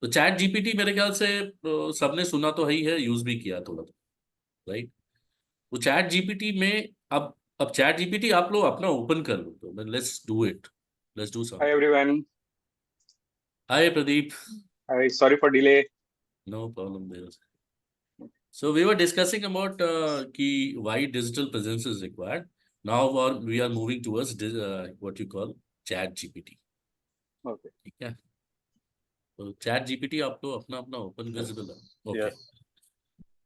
तो chat GPT मेरे ख्याल से सबने सुना तो है ही है, यूज भी किया थोड़ा, राइट। वो चैट जीपीटी में अब चैट जीपीटी आप लोग अपना ओपन कर लो, तो let's do it, let's do Hi something. everyone. Hi Pradeep. Hi, sorry for delay. No problem there. So we were discussing about why digital presence is required. Now we are moving towards what you call chat GPT. Okay. ठीक है। तो chat GPT आपको अपना अपना open visible है। Okay. Yes.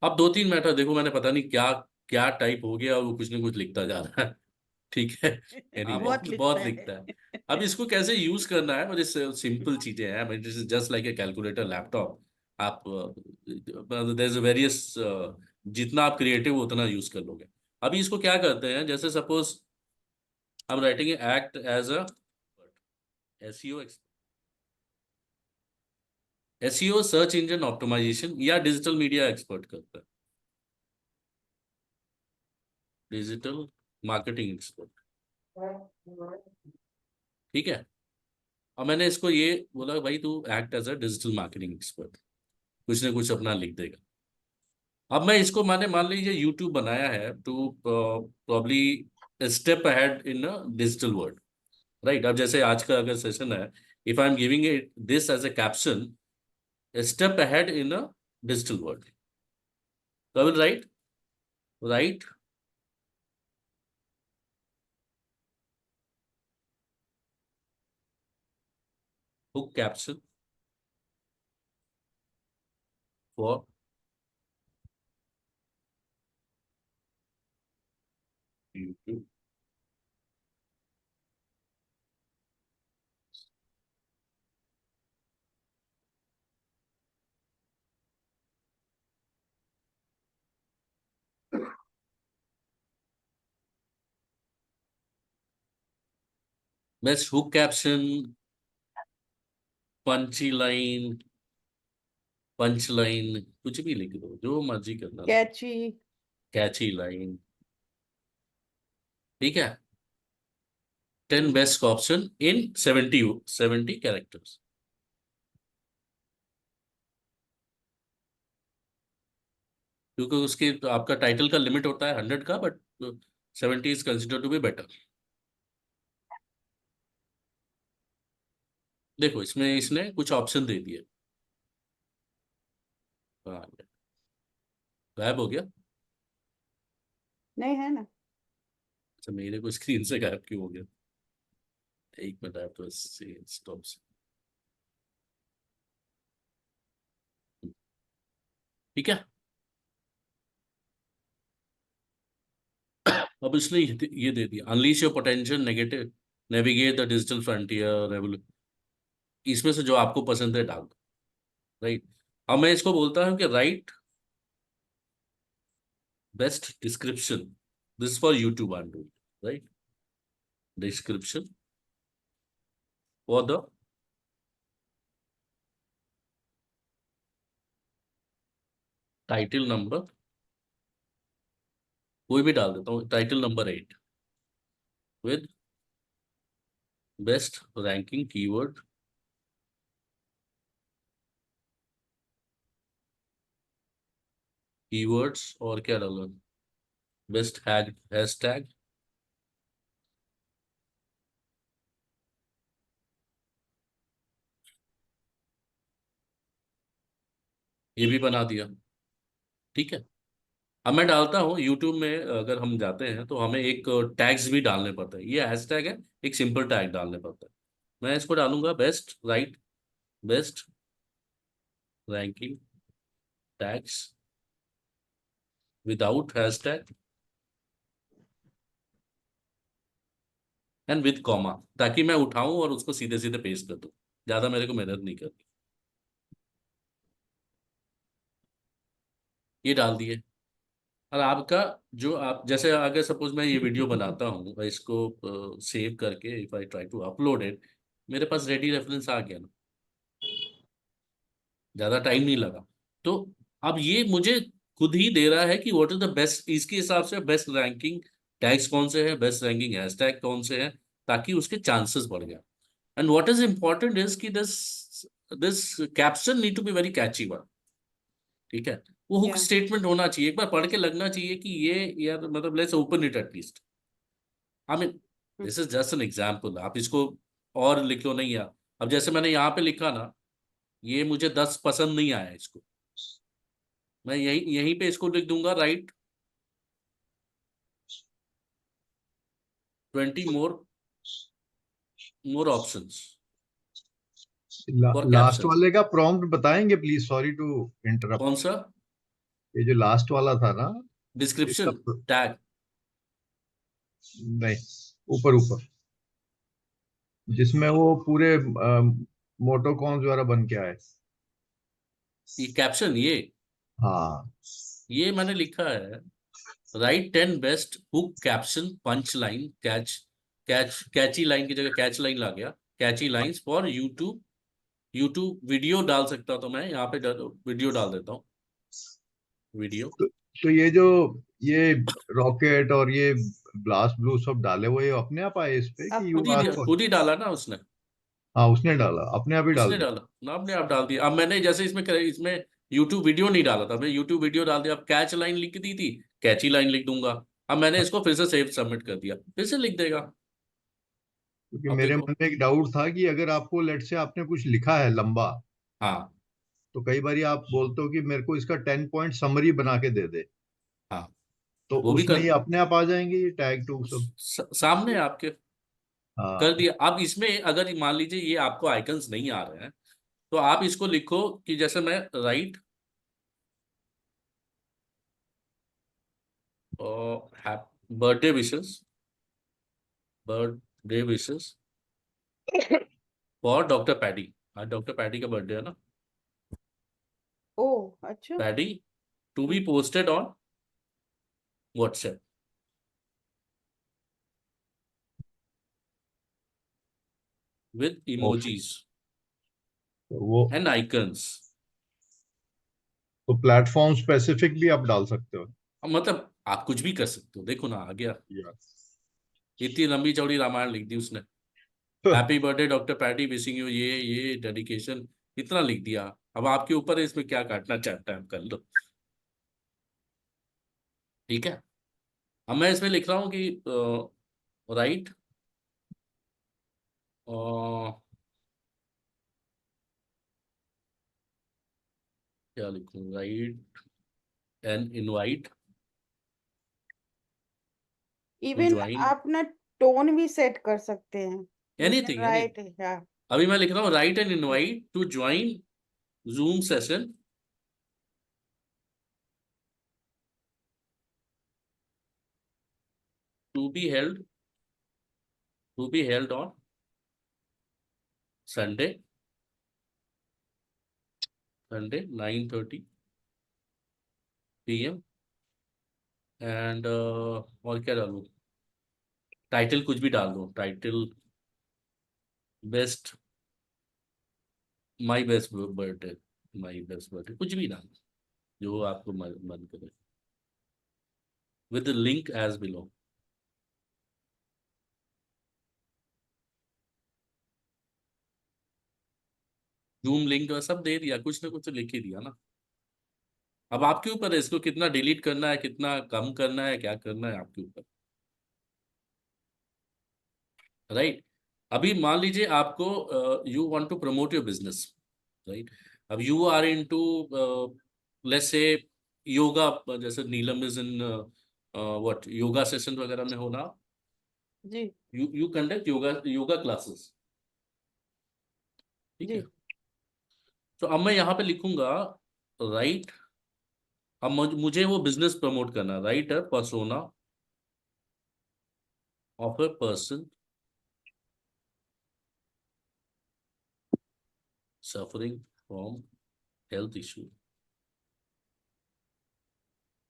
अब दो तीन मैटर देखो, मैंने पता नहीं क्या क्या टाइप हो गया, वो कुछ ना कुछ लिखता जा रहा है। ठीक है। एनीवे बहुत लिखता बहुत है। लिखता है। अब इसको कैसे यूज करना है, मुझे सिंपल चीजें हैं, it is just like a calculator laptop. आप देयर इज वेरियस, जितना आप क्रिएटिव हो उतना यूज कर लोगे। अभी इसको क्या करते हैं, जैसे suppose I am writing act as a SEO, SEO search engine optimisation या डिजिटल मीडिया एक्सपर्ट करता है, डिजिटल मार्केटिंग एक्सपर्ट। ठीक है। और मैंने इसको ये बोला भाई तू act as a digital marketing expert, कुछ ना कुछ अपना लिख देगा। अब मैं इसको मैंने मान लीजिए यूट्यूब बनाया है to probably step ahead in digital world, right. अब जैसे आज का अगर सेशन है, if I am giving it this as a caption, step ahead in digital world, तो I will write, write hook caption for YouTube. Best hook caption, punchy line, punch line, कुछ भी लिख दो, जो मर्जी करना, कैची। कैची लाइन। ठीक है। 10 बेस्ट ऑप्शन इन 70 कैरेक्टर्स। क्योंकि उसके तो आपका टाइटल का लिमिट होता है 100 का, but 70 is consider to be better. देखो इसमें इसने कुछ ऑप्शन दे दिए। हाँ, गायब हो गया। नहीं है ना। अच्छा, मेरे को स्क्रीन से गायब क्यों हो गया? एक मिनट, आप तो स्टॉप से। ठीक है। अब इसने ये दे दिया, unleash your potential, negative, navigate the digital frontier. इसमें से जो आपको पसंद है डाल दो, राइट। अब मैं इसको बोलता हूँ कि right best description, this for YouTube I am doing, right. Description for the title number, कोई भी डाल देता हूँ, title number 8 with best ranking keyword, keywords और क्या डालूं, बेस्ट हैशटैग, ये भी बना दिया। ठीक है। अब मैं डालता हूँ यूट्यूब में, अगर हम जाते हैं तो हमें एक टैग्स भी डालने पड़ते हैं, ये हैशटैग है, एक सिंपल टैग डालने पड़ता है। मैं इसको डालूंगा best, right, best ranking tags without hashtag and with comma, ताकि मैं उठाऊं और उसको सीधे सीधे पेस्ट कर दूं, ज्यादा मेरे को मेहनत नहीं करनी। ये डाल दिए। और आपका जो आप जैसे अगर सपोज मैं ये वीडियो बनाता हूँ, मैं इसको सेव करके if I try to upload it, मेरे पास रेडी रेफरेंस आ गया ना, ज्यादा टाइम नहीं लगा। तो अब ये मुझे खुद ही दे रहा है कि व्हाट इज द बेस्ट, इसके हिसाब से बेस्ट रैंकिंग टैग्स कौन से हैं, बेस्ट रैंकिंग हैशटैग कौन से हैं, ताकि उसके चांसेस बढ़ जाए। And what is important is कि this caption need to be very catchy one, ठीक है। वो हुक Yeah. स्टेटमेंट होना चाहिए, एक बार पढ़ के लगना चाहिए कि ये यार मतलब let's open it at least. I mean this is just an example, आप इसको और लिख लो नहीं यार। अब जैसे मैंने यहाँ पे लिखा ना, ये मुझे 10 पसंद नहीं आया इसको, मैं यहीं यहीं पे इसको लिख दूंगा, right 20 more options for last caption. वाले का प्रॉम्प्ट बताएंगे प्लीज, सॉरी टू इंटरप्ट। कौन सा? ये जो लास्ट वाला था ना, इसका डिस्क्रिप्शन टैग। नहीं, ऊपर ऊपर जिसमें वो पूरे मोटोकॉन्स द्वारा बन के आए। ये कैप्शन, हाँ, ये मैंने लिखा है, write 10 best hook caption punch line catchy line की जगह कैच लाइन ला गया, catchy lines for YouTube. YouTube video डाल सकता तो मैं यहाँ पे वीडियो डाल देता हूँ, वीडियो। तो ये रॉकेट और ये ब्लास्ट ब्लू सब डाले हुए ये अपने आप आए इस पे कि यू आस्क फॉर? खुद ही डाला ना उसने। हाँ, उसने डाला, अपने आप ही डाल उसने दिया। डाला ना, अपने आप डाल दिया। अब मैंने जैसे इसमें यूट्यूब वीडियो नहीं डाला था, मैं यूट्यूब वीडियो डाल दिया। अब कैच लाइन लिख दी थी, कैची लाइन लिख दूंगा। अब मैंने इसको फिर से सेव सबमिट कर दिया, फिर से लिख देगा। क्योंकि अब मेरे देखो। मन में एक डाउट था कि अगर आपको लेट से आपने कुछ लिखा है लंबा, हाँ तो कई बार आप बोलते हो कि मेरे को इसका 10 पॉइंट समरी बना के दे दे, हाँ, तो वो भी उसमें कर ये अपने आप आ जाएंगे ये टैग टू सब। सामने आपके कर हाँ, दिया। अब इसमें अगर मान लीजिए ये आपको आइकन्स नहीं आ रहे हैं, तो आप इसको लिखो कि जैसे मैं write birthday wishes, birthday wishes for doctor Paddy. आज डॉक्टर पैडी का बर्थडे है ना। Oh, अच्छा। Paddy to be posted on WhatsApp with okay. emojis तो वो and icons। तो प्लेटफॉर्म स्पेसिफिक भी आप डाल सकते हो। अब मतलब आप कुछ भी कर सकते हो, देखो ना आ गया। यस। इतनी लंबी चौड़ी रामायण लिख दी उसने। Happy birthday doctor Patty, wishing you, ये डेडिकेशन इतना लिख दिया। अब आपके ऊपर है इसमें क्या काटना चाहता है, आप कर लो, ठीक है। अब मैं इसमें लिख रहा हूँ कि राइट क्या लिखूँ, write an invite to even join आप ना टोन भी सेट कर सकते हैं, जैसे एनीथिंग एनी। राइट। या अभी मैं लिख रहा हूँ write an invite to join Zoom session to be held on Sunday 9:30 PM। And और क्या डालूं, टाइटल कुछ भी डाल दो, title best my best birthday कुछ भी डाल, जो आपको मन करे, with link as below. Zoom link सब दे दिया, कुछ ना कुछ तो लिख ही दिया ना। अब आपके ऊपर है इसको कितना डिलीट करना है, कितना कम करना है, क्या करना है आपके ऊपर, राइट। अभी मान लीजिए आपको you want to promote your business, right. अब you are into let's say yoga, जैसे Neelam is in what yoga session वगैरह में होना, जी यू कंडक्ट योगा क्लासेस, ठीक है। जी तो अब मैं यहाँ पे लिखूंगा राइट। अब मुझे वो बिजनेस प्रमोट करना, राइट है persona of a person suffering from health issue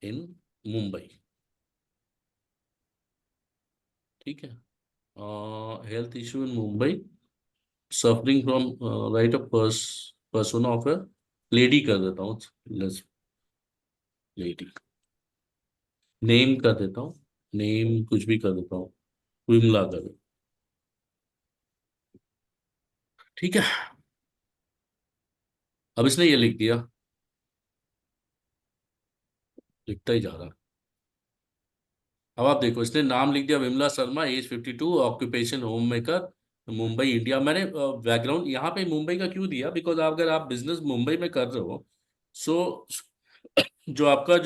in Mumbai, ठीक है। Health issue in Mumbai, suffering from right of person of A lady कर देता हूँ, लेडी। नेम कर देता हूँ, नेम कुछ भी कर देता हूँ, विमला कर, ठीक है, अब इसने ये लिख दिया, लिखता ही जा रहा। अब आप देखो, इसने नाम लिख दिया Vimla Sharma, age 52, occupation home maker, Mumbai India. मैंने बैकग्राउंड यहाँ पे मुंबई का क्यों दिया, बिकॉज अगर आप बिजनेस मुंबई में कर रहे हो, सो जो आपका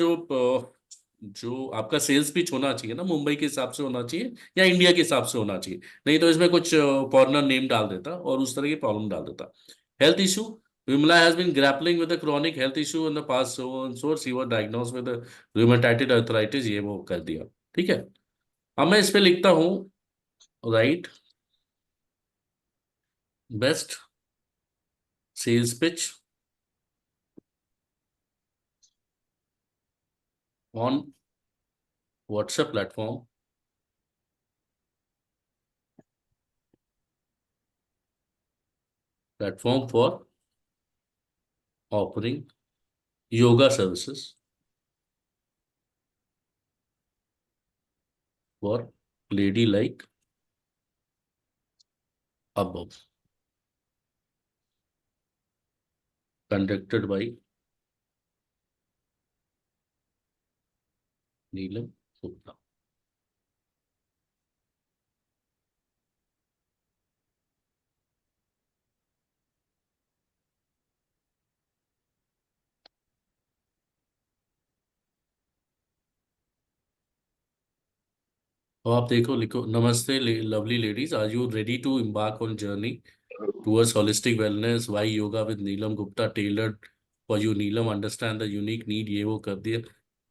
जो आपका सेल्स पिच होना चाहिए ना, मुंबई के हिसाब से होना चाहिए या इंडिया के हिसाब से होना चाहिए। नहीं तो इसमें कुछ फॉरेनर नेम डाल देता और उस तरह की प्रॉब्लम डाल देता। Health issue, Vimla has been grappling with a chronic health issue in the past, so she was diagnosed with rheumatoid arthritis, ये वो कर दिया। ठीक है, अब मैं इस पे लिखता हूं, write best sales pitch on WhatsApp platform for offering yoga services for lady like above, conducted by Neelam Gupta। और आप देखो, लिखो, namaste lovely ladies, are you ready to embark on journey towards holistic wellness? Why yoga with Neelam Gupta tailored for you? Neelam understand the unique need, ये वो कर दिया।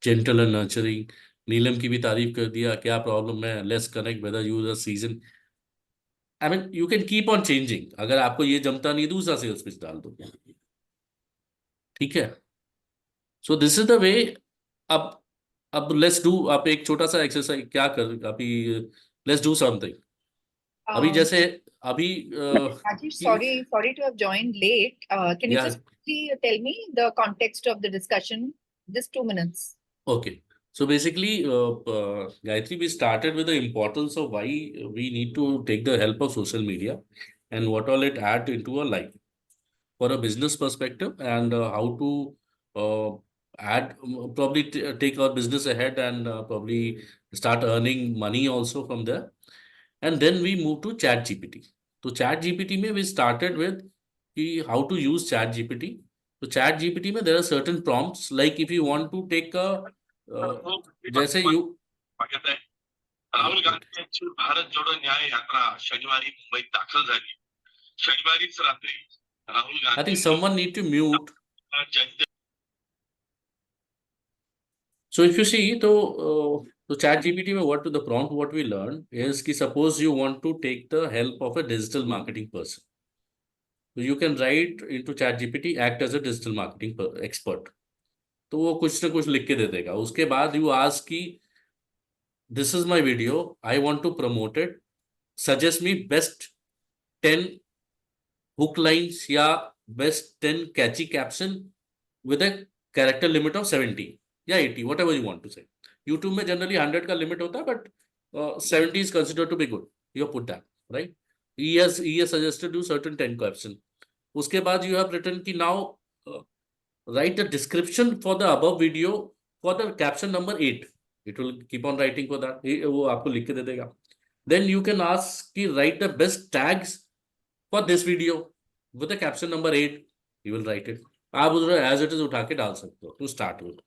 Gentle and nurturing, नीलम की भी तारीफ कर दिया। क्या प्रॉब्लम है, let's connect weather use a season. I mean you can keep on changing, अगर आपको ये जमता नहीं दूसरा सेल्स पिच डाल दो। ठीक है, so this is the way. अब लेट्स डू, आप एक छोटा सा एक्सरसाइज क्या कर अभी, लेट्स डू समथिंग। अभी Um, जैसे अभी Rajesh, sorry to have joined late. Can you या just quickly tell me the context of the discussion? Just 2 minutes. okay, so basically Gayatri, we started with the importance of why we need to take the help of social media and what all it add into our life for a business perspective, and how to uh, probably take our business ahead, and probably start earning money also from there. And then we move to chat gpt। तो chat gpt में we started with कि how to use chat gpt। तो chat gpt में there are certain prompts, like if you want to take a जैसे you स्वागत आहे। राहुल गांधी यांची भारत जोडो न्याय यात्रा शनिवारी मुंबईत दाखल झाली। शनिवारीच रात्री Rahul I think Gandhi someone need to mute। Jayanti So if you see, तो chat gpt में what to the prompt, what we learned is कि suppose you want to take the help of a digital marketing person, so you can write into chat gpt, act as a digital marketing expert। तो वो कुछ ना कुछ लिख के दे देगा। उसके बाद यू आस्क कि this is my video, I want to promote it, suggest me best 10 hook lines या best 10 catchy caption with a character limit of 70 या 80, whatever you want to say. YouTube में generally 100 का limit होता है, but 70 is consider to be good, you put that right. he has suggested you certain 10 caption। उसके बाद you have written कि now write a description for the above video for the caption number 8। it will keep on writing for that, वो आपको लिख के दे देगा। then you can ask कि write the best tags for this video with the caption number 8, he will write it। आप उधर as it is उठा के डाल सकते हो टू स्टार्ट विद,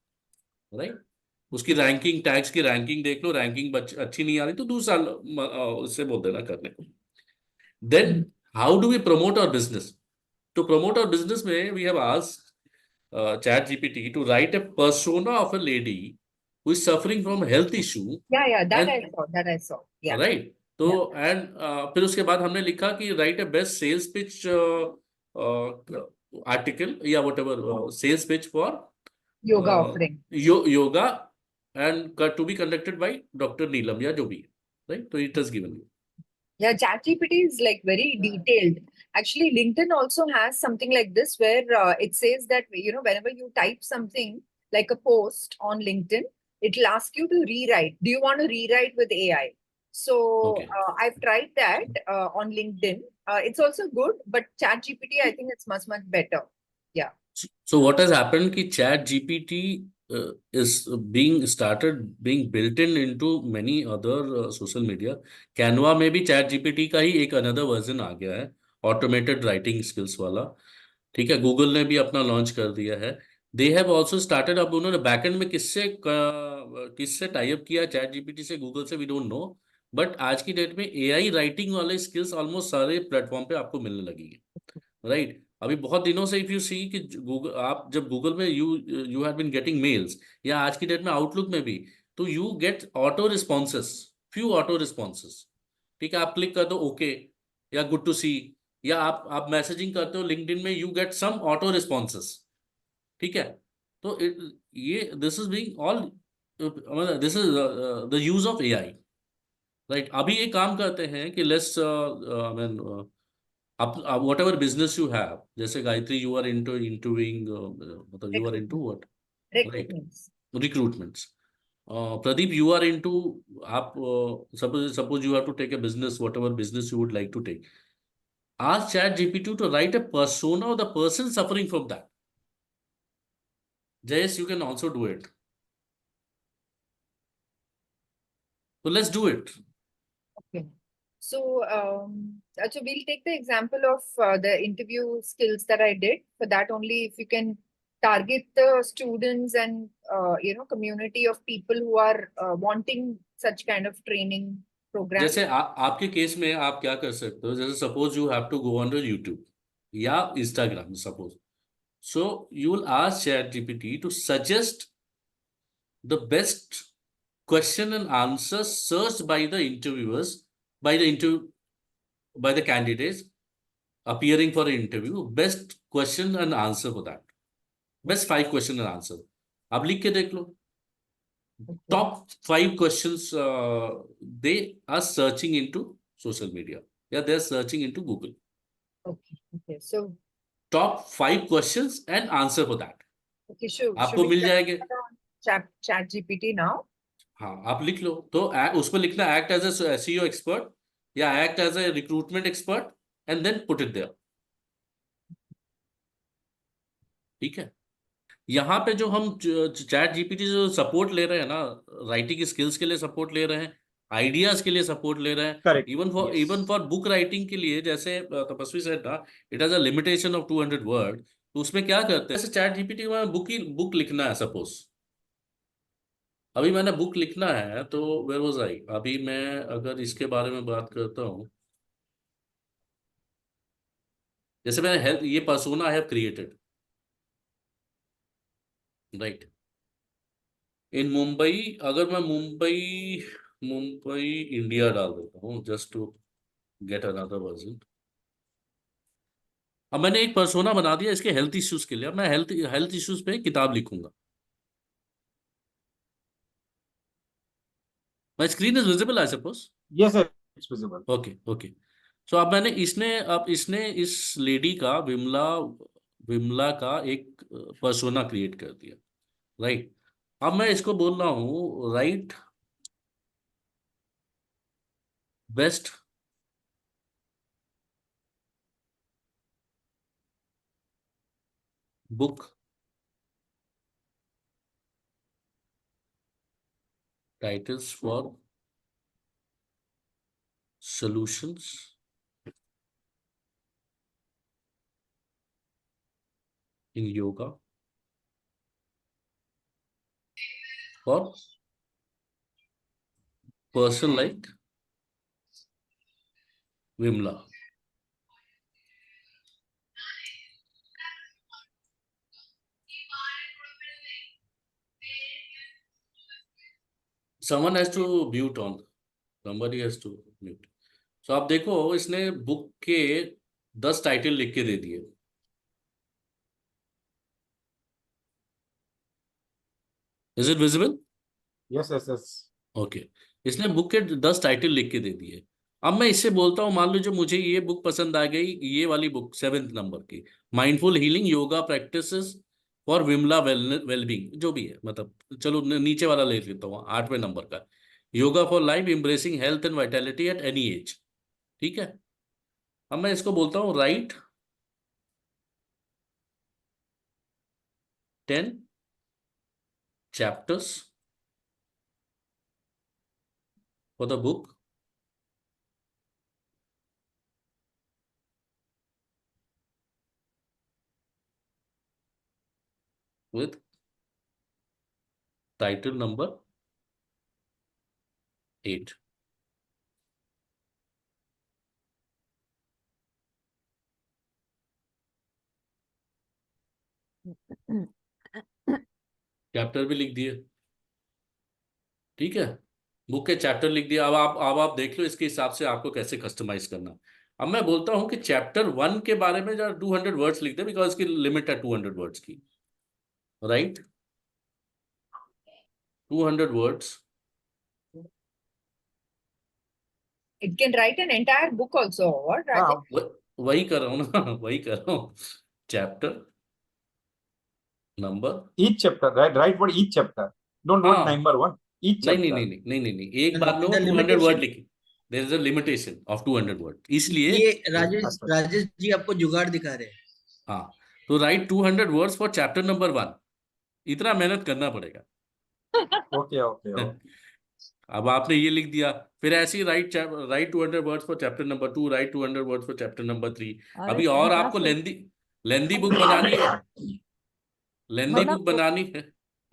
राइट। उसकी रैंकिंग, टैग्स की रैंकिंग देख लो, रैंकिंग अच्छी नहीं आ रही तो दूसरा उससे बोल देना करने को। Then how do we promote our business? To promote our business में we have asked ChatGPT to write a persona of a lady who is suffering from health issue, Yeah, that and I saw. Yeah. right, तो and फिर उसके बाद हमने लिखा कि write a best sales pitch article या whatever sales pitch for Yoga offering. yoga and to be conducted by Dr. Neelam या जो भी है, right, तो it has given you। Yeah, ChatGPT is like very detailed. Actually, LinkedIn also has something like this where it says that, whenever you type something like a post on LinkedIn, it'll ask you to rewrite. Do you want to rewrite with AI? So Okay. I've tried that on LinkedIn. It's also good, but ChatGPT, I think it's much better. Yeah. So what has happened कि Chat GPT is being started being built in into many other social media. Canva में भी Chat GPT का ही एक another version आ गया है, automated writing skills वाला. ठीक है, गूगल ने भी अपना लॉन्च कर दिया है. They have also started. अब उन्होंने बैकएंड में किससे टाई अप किया, चैट जीपीटी से, गूगल से, वी डोंट नो. बट आज की डेट में एआई राइटिंग वाले स्किल्स ऑलमोस्ट सारे प्लेटफॉर्म पे आपको मिलने लगी है, राइट. अभी बहुत दिनों से इफ यू सी कि गूगल, आप जब गूगल में you have been getting mails, या आज की डेट में आउटलुक में भी, तो you get auto responses, few auto responses. ठीक है, आप क्लिक कर दो ओके या गुड टू सी, या आप मैसेजिंग करते हो लिंक्डइन में, you get some auto responses. ठीक है, तो ये this is being all, this is the use of AI, right. अभी ये काम करते हैं कि लेट्स आई मीन आप whatever business you have, जैसे Gayatri you are into interviewing, मतलब you are into what, right, Recruitments. Recruitments. Pradeep, you are into, आप suppose you have to take a business, whatever business you would like to take. Ask ChatGPT to write a persona of the person suffering from that. Jayesh, you can also do it. So let's do it. Okay. So, so we'll take the example of the interview skills that I did. For that only, if you can target the students and community of people who are wanting such kind of training program. जैसे आपके case में आप क्या कर सकते हो, जैसे suppose you have to go on YouTube या Instagram suppose, so you will ask ChatGPT to suggest the best question and answers searched by the interviewers, by the candidates appearing for an interview. Best question and answer for that. Best 5 question and answer. आप लिख के देख लो. Top 5 questions they are searching into social media. Yeah, they are searching into Google. Okay. So Top 5 questions and answer for that. okay, sure. आपको मिल जाएंगे. Chat GPT now. हाँ, आप लिख लो. तो उस पर लिखना act as a SEO expert या act as a recruitment expert, and then put it there. ठीक है, यहाँ पे जो हम चैट जीपीटी जो सपोर्ट ले रहे हैं ना, राइटिंग स्किल्स के लिए सपोर्ट ले रहे हैं, आइडियाज के लिए सपोर्ट ले रहे हैं, Correct. Even for book writing के लिए, जैसे तपस्वी सेड ना, it has a limitation of 200 word. तो उसमें क्या करते हैं, जैसे चैट जीपीटी में बुक लिखना है सपोज, अभी मैंने बुक लिखना है, तो वेयर वाज आई, अभी मैं अगर इसके बारे में बात करता हूँ, जैसे मैंने हेल्थ, ये persona I have created, right, in Mumbai. अगर मैं मुंबई इंडिया डाल देता हूँ just to get another version. अब मैंने एक पर्सोना बना दिया इसके हेल्थ इश्यूज के लिए. अब मैं हेल्थ इश्यूज पे किताब लिखूंगा. My screen is visible I suppose. Yes, sir, it's visible. Okay. So अब इसने इस लेडी का, विमला का एक पर्सोना क्रिएट कर दिया, राइट. अब मैं इसको बोल रहा हूँ right best book titles for solutions in yoga for person like Vimla. Someone has to mute on. Somebody has to mute. So आप देखो, इसने बुक के 10 टाइटल लिख के दे दिए. Is it visible? Yes. Okay. इसने बुक के 10 टाइटल लिख के दे दिए. अब मैं इससे बोलता हूँ, मान लो जो मुझे ये बुक पसंद आ गई, ये वाली बुक 7th नंबर की, mindful healing yoga practices for Vimla wellbeing, जो भी है, मतलब चलो नीचे वाला ले लेता हूँ 8वें नंबर का, yoga for life, embracing health and vitality at any age. ठीक है, अब मैं इसको बोलता हूँ write 10 chapters for the book with title number 8. Chapter भी लिख दिए, ठीक है, बुक के चैप्टर लिख दिया। अब आप देख लो इसके हिसाब से आपको कैसे कस्टमाइज करना। अब मैं बोलता हूं कि चैप्टर 1 के बारे में जरा 200 वर्ड्स लिख दे, बिकॉज इसकी लिमिट है 200 वर्ड्स की, right? 200 words. It can write an entire book also. What, Rajesh? वही कर रहा हूँ ना, वही कर रहा हूँ। Chapter number, Each chapter, right? Write for each chapter. Don't write हाँ, number one. Each नहीं chapter. नहीं नहीं नहीं नहीं नहीं, एक बार लो The 200 वर्ड limitation- लिखी। There is a limitation of 200 word, इसलिए ये राजेश जी आपको जुगाड़ दिखा रहे हैं। हाँ, तो right 200 words for chapter number 1। इतना मेहनत करना पड़ेगा। Okay, okay, okay. अब आपने ये लिख दिया, फिर ऐसे ही write 200 words for chapter number 2, write 200 words for chapter number 3। अभी और आपको लेंदी बुक बनानी है, लेंदी मतलब बुक बनानी है।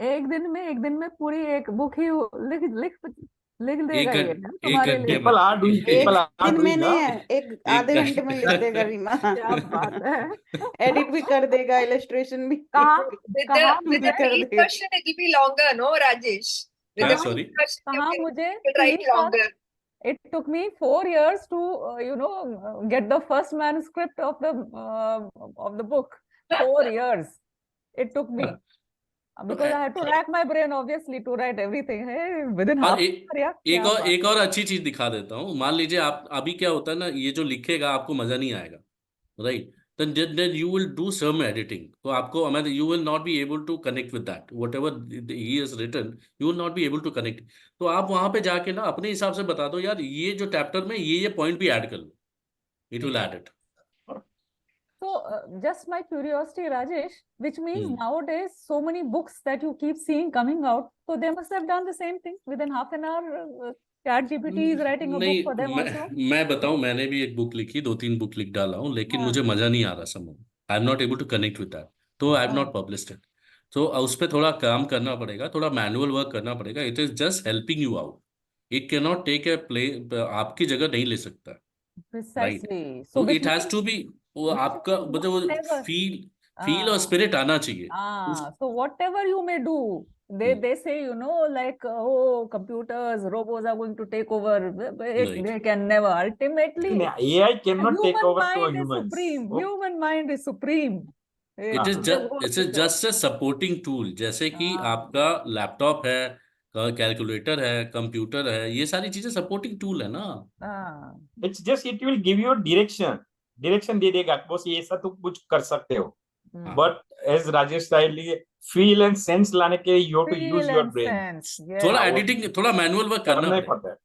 एक दिन में पूरी एक बुक ही लिख लिख लिख देगा ये एक ना तुम्हारे घंटे लिए। People are doing. एक People are दिन में doing. नहीं huh? है, एक आधे घंटे में लिख देगा रीमा। क्या बात है, एडिट भी कर देगा, इलस्ट्रेशन भी With कहाँ the मुझे कर free देगा। version, it will be longer, no, Rajesh? With हाँ, the free sorry? version, you कहाँ can, मुझे you can write 3 साल, longer. it took me 4 years to get the first manuscript of the book. 4 years it took me because I had to rack my brain obviously to write everything. Hey, within और half an hour, yeah, क्या बात। एक और अच्छी चीज दिखा देता हूँ। मान लीजिए आप अभी क्या होता है ना, ये जो लिखेगा आपको मजा नहीं आएगा, right? then you will do some editing, तो आपको you will not be able to connect with that whatever he has written, you will not be able to connect। तो आप वहां पे जाके ना अपने हिसाब से बता दो, यार ये जो चैप्टर में ये पॉइंट भी ऐड कर लो, it will add it। So, just my curiosity, Rajesh, which means nowadays so many books that you keep seeing coming out, so they must have done the same thing within half an hour. ChatGPT is writing a book नहीं, for them also. मैं बताऊं, मैंने भी एक book लिखी, 2-3 book लिख डाला हूं, लेकिन हाँ। मुझे मजा नहीं आ रहा समझ, I am not able to connect with that, तो I have not published it. तो उस पर थोड़ा काम करना पड़ेगा, थोड़ा मैनुअल वर्क करना पड़ेगा। It is just helping you out, it can not take a play, आपकी जगह नहीं ले सकता, राइट? Precisely. तो which it has means- to be, वो which आपका means मतलब वो whatever- फील और स्पिरिट आना चाहिए। So whatever you may do, they say, like, oh, computers, robots are going to take over. They can never. Ultimately, AI cannot take human over to mind is humans. supreme. Oh, Human mind is supreme. It is just a supporting tool, जैसे कि हाँ। आपका laptop है, calculator है, computer है, ये सारी चीजें सपोर्टिंग टूल है ना। हाँ। it's just it will give you direction. Direction दे देगा, बस ये ऐसा तुम कुछ कर सकते हो। Hmm. But as Rajesh said, feel and sense लाने के लिए you have to use Feel your and brain. sense. Yes. थोड़ा हाँ, वो एडिटिंग, थोड़ा मैनुअल वर्क करना करना ही पड़ेगा, पड़ता है।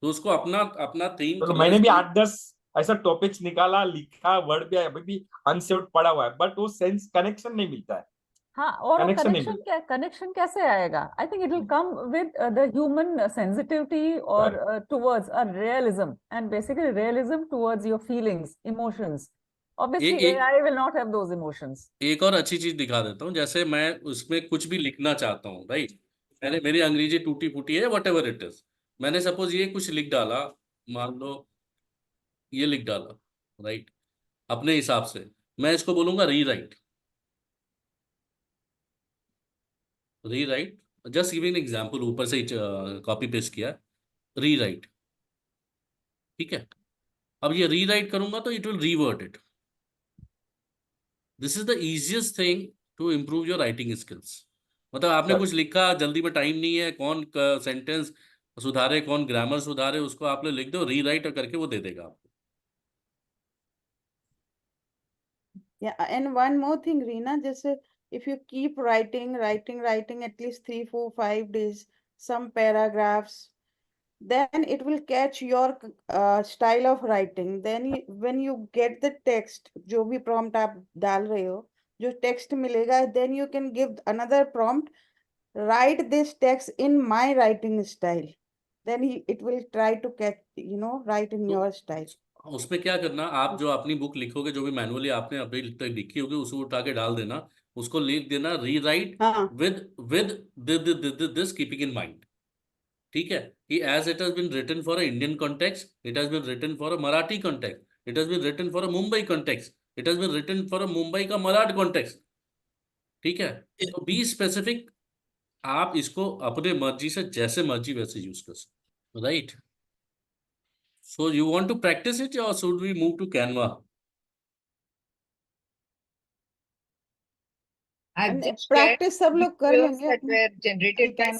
तो उसको अपना थीम तो मैंने भी 8-10 ऐसा टॉपिक्स निकाला, लिखा, वर्ड भी अभी भी अनसेव्ड पड़ा हुआ है, बट वो सेंस कनेक्शन नहीं मिलता है। हाँ, और Connection नहीं कनेक्शन कैसे आएगा? I think it will come with the human sensitivity or towards a realism, and basically realism towards your feelings, emotions. Obviously, AI will not have those emotions. एक और अच्छी चीज दिखा देता हूँ, जैसे मैं उसमें कुछ भी लिखना चाहता हूँ, राइट? मैंने, मेरी अंग्रेजी टूटी फूटी है, वट एवर इट इज, मैंने सपोज ये कुछ लिख डाला, मान लो ये लिख डाला, राइट? अपने हिसाब से मैं इसको बोलूंगा रीराइट, जस्ट गिविंग एग्जांपल, ऊपर से कॉपी पेस्ट किया, रीराइट, ठीक है? अब ये रीराइट करूंगा तो it will revert it. This is the easiest thing to improve your writing skills. मतलब आपने कुछ लिखा, जल्दी में टाइम नहीं है, कौन सेंटेंस सुधारे, कौन ग्रामर सुधारे, उसको आप लोग लिख दो, रीराइट करके वो दे देगा आपको। Yeah, and one more thing, Reena, just if you keep writing at least 3, 4, 5 days, some paragraphs, then it will catch your style of writing. Then when you get the text, जो भी prompt आप डाल रहे हो, जो text मिलेगा, then you can give another prompt, write this text in my writing style. Then it will try to catch, write in तो your style. उसमें क्या करना, आप जो अपनी बुक लिखोगे, जो भी मैनुअली आपने अभी तक लिखी होगी, उसको उठा के डाल देना, उसको लिख देना रीराइट हाँ with this keeping in mind, ठीक है, कि as it has been written for a Indian context, it has been written for a Marathi context, it has been written for a Mumbai context, it has been written for a Mumbai का Marathi context, ठीक है। तो be specific, आप इसको अपने मर्जी से जैसे मर्जी वैसे यूज कर सकते, right. So you want to practice it, or should we move to Canva? I've And just shared practice सब लोग कर videos लेंगे that अपने were generated by Canva